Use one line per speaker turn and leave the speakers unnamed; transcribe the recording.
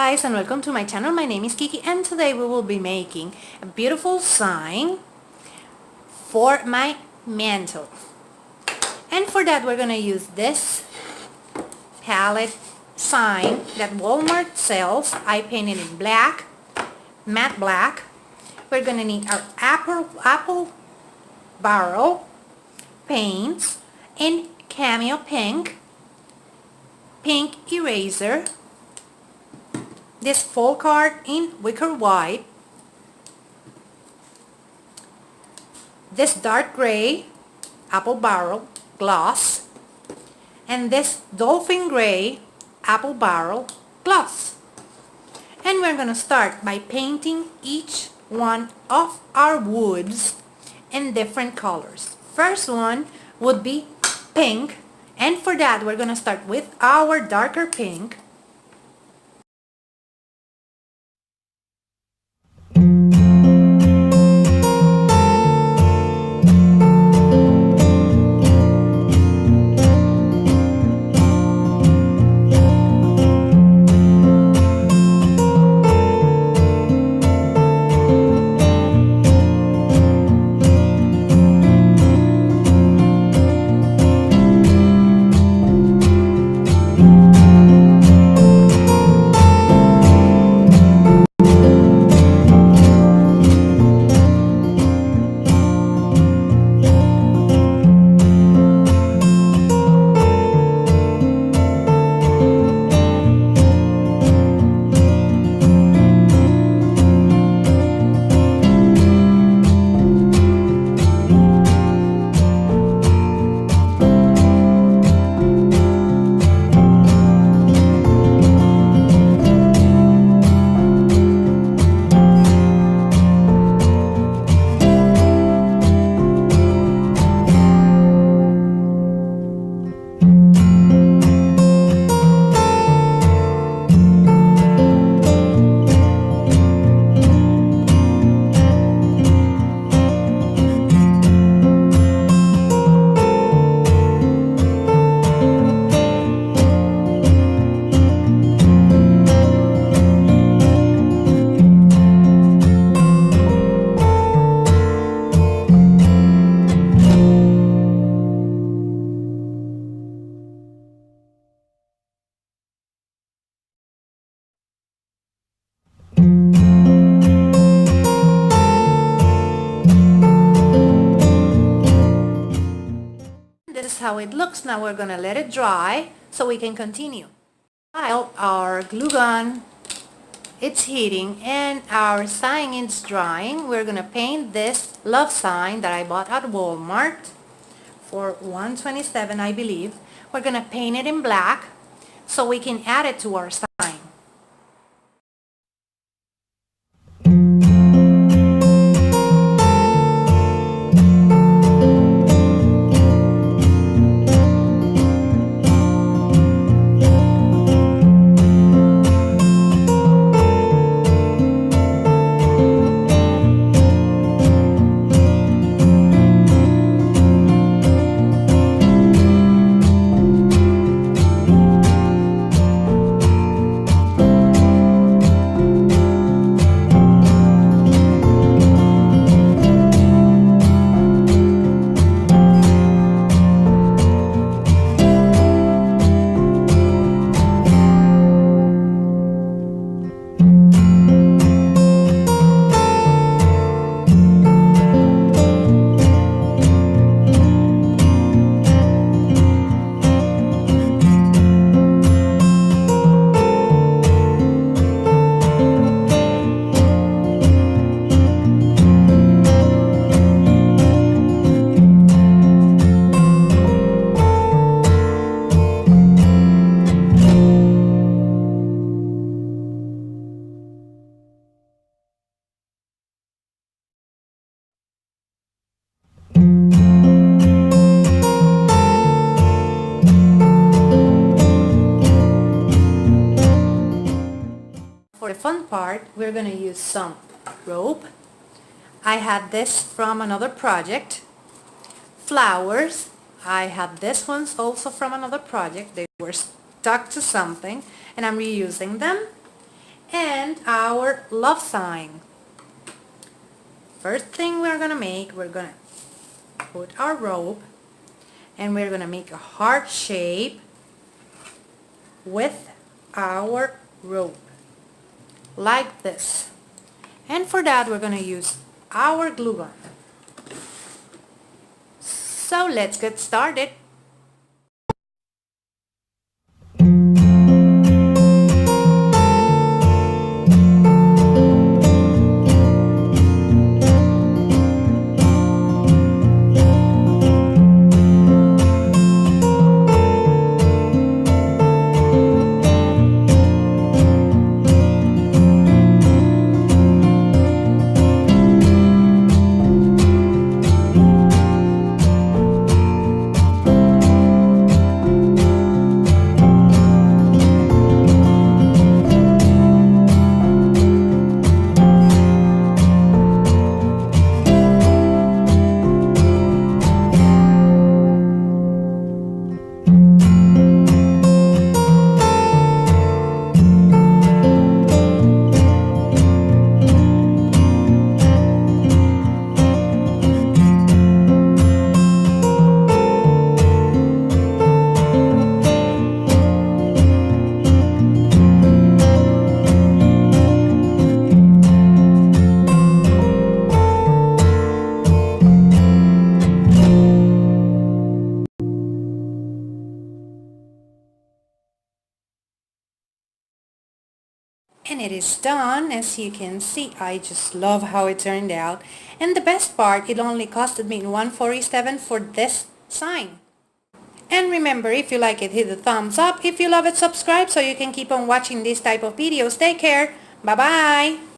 guys, and welcome to my channel. My name is Kiki, and today we will be making a beautiful sign for my mantle. And for that we're going to use this palette sign that Walmart sells. I painted in black, matte black. We're going to need our apple barrel paints in cameo pink eraser, this full card in wicker white, this dark gray apple barrel gloss, and this dolphin gray apple barrel gloss. And we're going to start by painting each one of our woods in different colors. First one would be pink, and for that we're going to start with our darker pink. This is how it looks. Now we're gonna let it dry so we can continue. While our glue gun it's heating and our sign is drying, we're gonna paint this love sign that I bought at Walmart for $127, I believe. We're gonna paint it in black so we can add it to our sign. For the fun part, we're going to use some rope. I had this from another project. Flowers. I had this ones also from another project. They were stuck to something and I'm reusing them. and our love sign. First thing we're gonna make, we're gonna put our rope and we're gonna make a heart shape with our rope like this. And for that we're gonna use our glue gun. So let's get started. And it is done. As you can see, I just love how it turned out. And the best part, it only costed me $147 for this sign. And remember, if you like it, hit the thumbs up. If you love it, subscribe so you can keep on watching these type of videos. Take care. Bye-bye.